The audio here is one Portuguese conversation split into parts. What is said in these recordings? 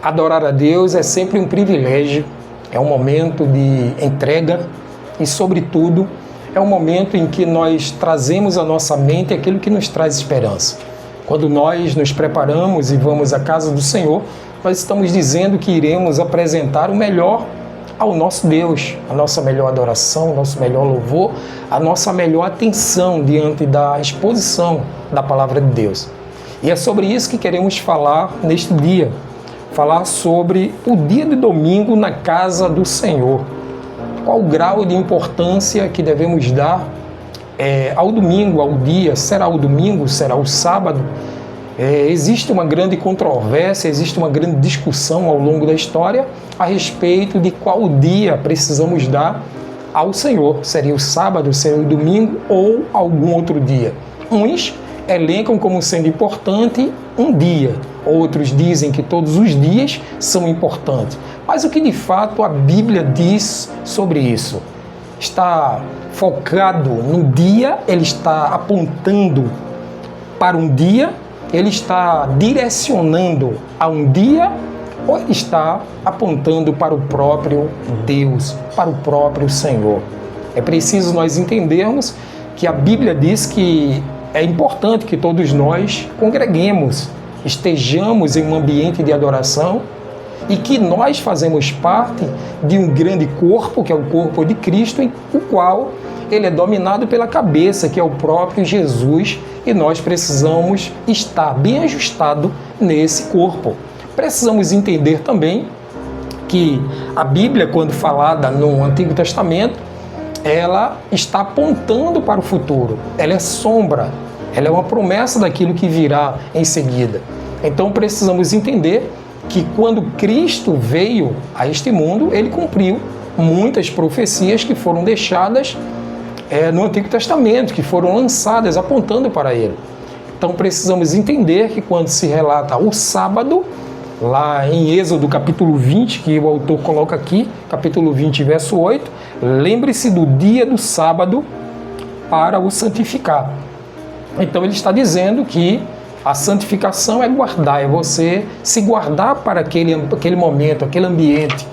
Adorar a Deus é sempre um privilégio, é um momento de entrega e, sobretudo, é um momento em que nós trazemos à nossa mente aquilo que nos traz esperança. Quando nós nos preparamos e vamos à casa do Senhor, nós estamos dizendo que iremos apresentar o melhor ao nosso Deus, a nossa melhor adoração, o nosso melhor louvor, a nossa melhor atenção diante da exposição da Palavra de Deus. E é sobre isso que queremos falar neste dia. Falar sobre o dia de domingo na casa do Senhor. Qual o grau de importância que devemos dar ao domingo, ao dia? Será o domingo? Será o sábado? Existe uma grande controvérsia, existe uma grande discussão ao longo da história a respeito de qual dia precisamos dar ao Senhor. Seria o sábado, seria o domingo ou algum outro dia? Uns elencam como sendo importante um dia, outros dizem que todos os dias são importantes. Mas o que de fato a Bíblia diz sobre isso? Está focado no dia, ele está apontando para um dia, ele está direcionando a um dia, ou ele está apontando para o próprio Deus, para o próprio Senhor? É preciso nós entendermos que a Bíblia diz que é importante que todos nós congreguemos, estejamos em um ambiente de adoração e que nós fazemos parte de um grande corpo, que é o corpo de Cristo, em o qual ele é dominado pela cabeça, que é o próprio Jesus, e nós precisamos estar bem ajustado nesse corpo. Precisamos entender também que a Bíblia, quando falada no Antigo Testamento, ela está apontando para o futuro, ela é sombra, ela é uma promessa daquilo que virá em seguida. Então precisamos entender que quando Cristo veio a este mundo, ele cumpriu muitas profecias que foram deixadas no Antigo Testamento, que foram lançadas apontando para ele. Então precisamos entender que quando se relata o sábado, lá em Êxodo capítulo 20, que o autor coloca aqui, capítulo 20, verso 8, lembre-se do dia do sábado para o santificar. Então ele está dizendo que a santificação é guardar, é você se guardar para aquele momento, aquele ambiente.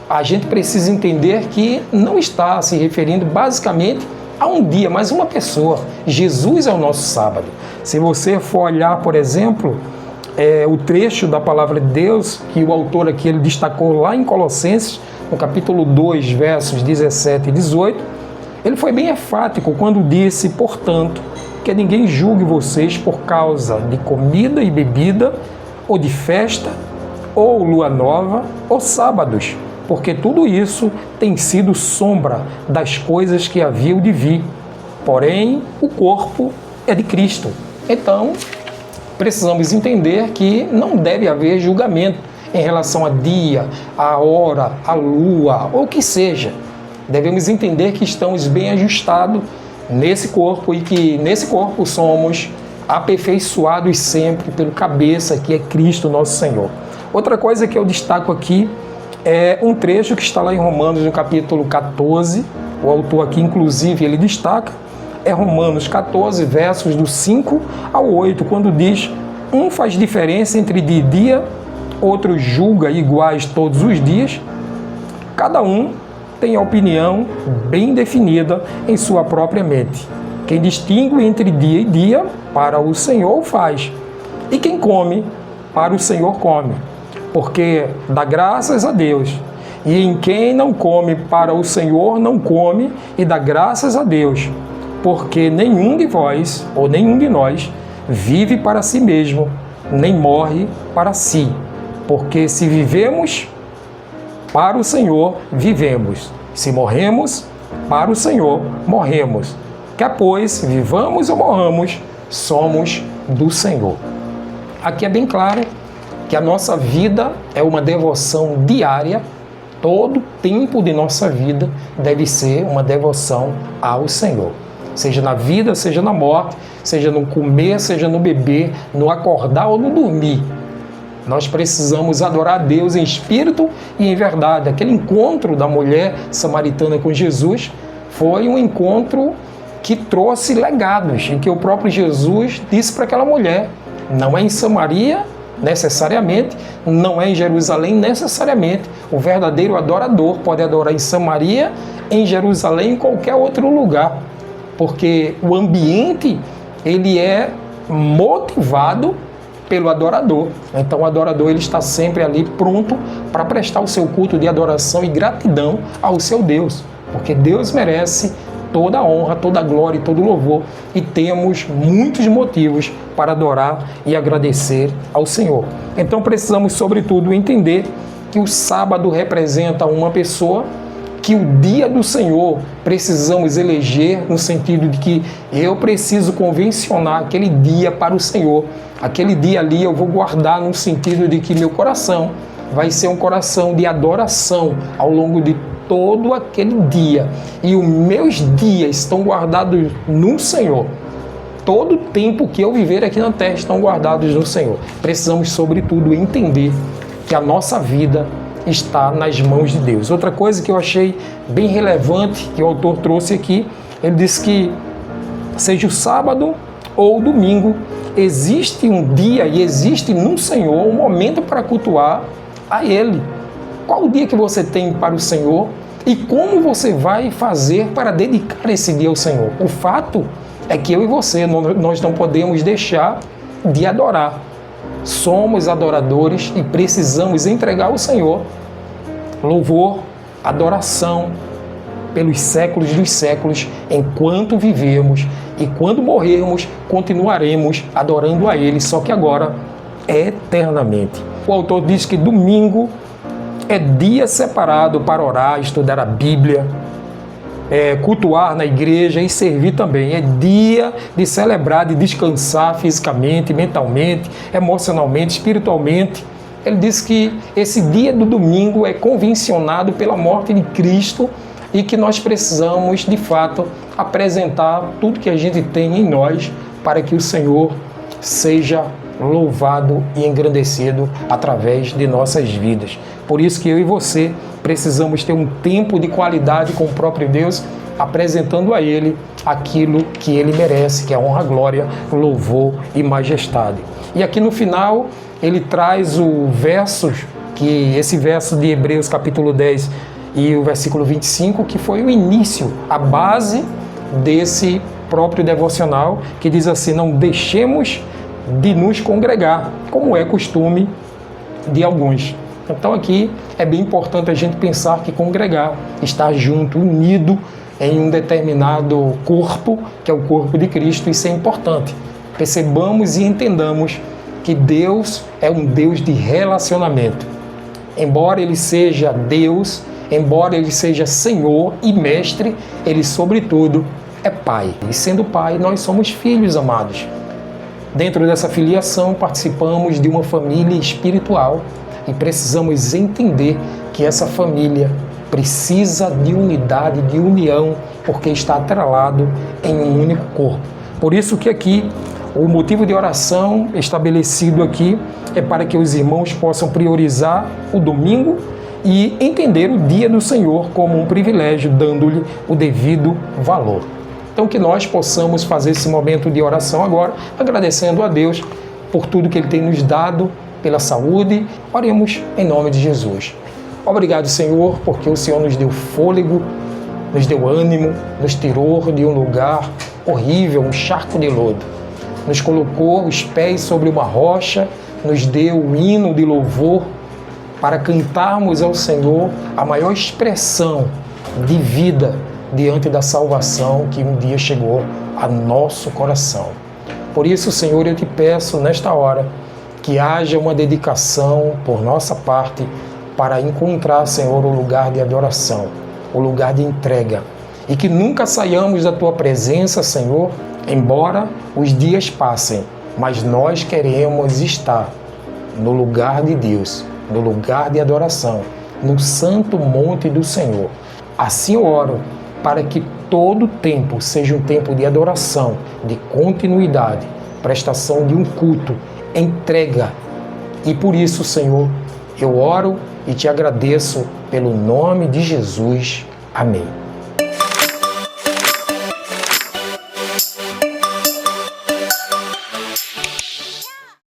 A gente precisa entender que não está se referindo basicamente a um dia, mas uma pessoa. Jesus é o nosso sábado. Se você for olhar, por exemplo, o trecho da palavra de Deus, que o autor aqui ele destacou lá em Colossenses, no capítulo 2, versos 17 e 18, ele foi bem enfático quando disse, portanto, que ninguém julgue vocês por causa de comida e bebida, ou de festa, ou lua nova, ou sábados, porque tudo isso tem sido sombra das coisas que haviam de vir. Porém, o corpo é de Cristo. Então, precisamos entender que não deve haver julgamento em relação a dia, a hora, a lua, ou o que seja. Devemos entender que estamos bem ajustados nesse corpo e que nesse corpo somos aperfeiçoados sempre pelo cabeça, que é Cristo nosso Senhor. Outra coisa que eu destaco aqui é um trecho que está lá em Romanos, no capítulo 14, o autor aqui inclusive ele destaca, é Romanos 14, versos do 5 ao 8, quando diz, um faz diferença entre dia e dia, outro julga iguais todos os dias, cada um tem a opinião bem definida em sua própria mente. Quem distingue entre dia e dia, para o Senhor faz, e quem come, para o Senhor come, porque dá graças a Deus. E em quem não come, para o Senhor não come, e dá graças a Deus, porque nenhum de vós, ou nenhum de nós, vive para si mesmo, nem morre para si. Porque se vivemos, para o Senhor vivemos. Se morremos, para o Senhor morremos. Quer pois, vivamos ou morramos, somos do Senhor. Aqui é bem claro que a nossa vida é uma devoção diária. Todo tempo de nossa vida deve ser uma devoção ao Senhor. Seja na vida, seja na morte, seja no comer, seja no beber, no acordar ou no dormir. Nós precisamos adorar a Deus em espírito e em verdade. Aquele encontro da mulher samaritana com Jesus foi um encontro que trouxe legados, em que o próprio Jesus disse para aquela mulher, não é em Samaria necessariamente, não é em Jerusalém necessariamente. O verdadeiro adorador pode adorar em Samaria, em Jerusalém, em qualquer outro lugar, porque o ambiente ele é motivado pelo adorador. Então o adorador ele está sempre ali pronto para prestar o seu culto de adoração e gratidão ao seu Deus, porque Deus merece toda a honra, toda a glória e todo o louvor, e temos muitos motivos para adorar e agradecer ao Senhor. Então precisamos, sobretudo, entender que o sábado representa uma pessoa, que o dia do Senhor precisamos eleger no sentido de que eu preciso convencionar aquele dia para o Senhor. Aquele dia ali eu vou guardar no sentido de que meu coração vai ser um coração de adoração ao longo de todo aquele dia. E os meus dias estão guardados no Senhor. Todo o tempo que eu viver aqui na terra estão guardados no Senhor. Precisamos, sobretudo, entender que a nossa vida está nas mãos de Deus. Outra coisa que eu achei bem relevante, que o autor trouxe aqui, ele disse que seja o sábado ou o domingo, existe um dia e existe no Senhor um momento para cultuar a Ele. Qual o dia que você tem para o Senhor e como você vai fazer para dedicar esse dia ao Senhor? O fato é que eu e você, nós não podemos deixar de adorar. Somos adoradores e precisamos entregar ao Senhor louvor, adoração pelos séculos dos séculos, enquanto vivemos, e quando morrermos, continuaremos adorando a Ele, só que agora eternamente. O autor diz que domingo é dia separado para orar, estudar a Bíblia, cultuar na igreja e servir também. É dia de celebrar, de descansar fisicamente, mentalmente, emocionalmente, espiritualmente. Ele diz que esse dia do domingo é convencionado pela morte de Cristo e que nós precisamos, de fato, apresentar tudo que a gente tem em nós para que o Senhor seja louvado e engrandecido através de nossas vidas. Por isso que eu e você precisamos ter um tempo de qualidade com o próprio Deus, apresentando a Ele aquilo que Ele merece, que é honra, glória, louvor e majestade. E aqui no final, ele traz o verso, que esse verso de Hebreus capítulo 10 e o versículo 25, que foi o início, a base desse próprio devocional, que diz assim: não deixemos de nos congregar, como é costume de alguns. Então aqui é bem importante a gente pensar que congregar, estar junto, unido em um determinado corpo, que é o corpo de Cristo, isso é importante. Percebamos e entendamos que Deus é um Deus de relacionamento. Embora Ele seja Deus, embora Ele seja Senhor e Mestre, Ele, sobretudo, é Pai. E sendo Pai, nós somos filhos amados. Dentro dessa filiação, participamos de uma família espiritual e precisamos entender que essa família precisa de unidade, de união, porque está atrelado em um único corpo. Por isso que aqui, o motivo de oração estabelecido aqui é para que os irmãos possam priorizar o domingo e entender o dia do Senhor como um privilégio, dando-lhe o devido valor. Então que nós possamos fazer esse momento de oração agora, agradecendo a Deus por tudo que Ele tem nos dado, pela saúde. Oremos em nome de Jesus. Obrigado, Senhor, porque o Senhor nos deu fôlego, nos deu ânimo, nos tirou de um lugar horrível, um charco de lodo. Nos colocou os pés sobre uma rocha, nos deu o hino de louvor para cantarmos ao Senhor a maior expressão de vida diante da salvação que um dia chegou a nosso coração. Por isso, Senhor, eu te peço nesta hora que haja uma dedicação por nossa parte para encontrar, Senhor, o lugar de adoração, o lugar de entrega, e que nunca saiamos da Tua presença, Senhor, embora os dias passem, mas nós queremos estar no lugar de Deus, no lugar de adoração, no santo monte do Senhor. Assim eu oro para que todo tempo seja um tempo de adoração, de continuidade, prestação de um culto, entrega. E por isso, Senhor, eu oro e te agradeço pelo nome de Jesus. Amém.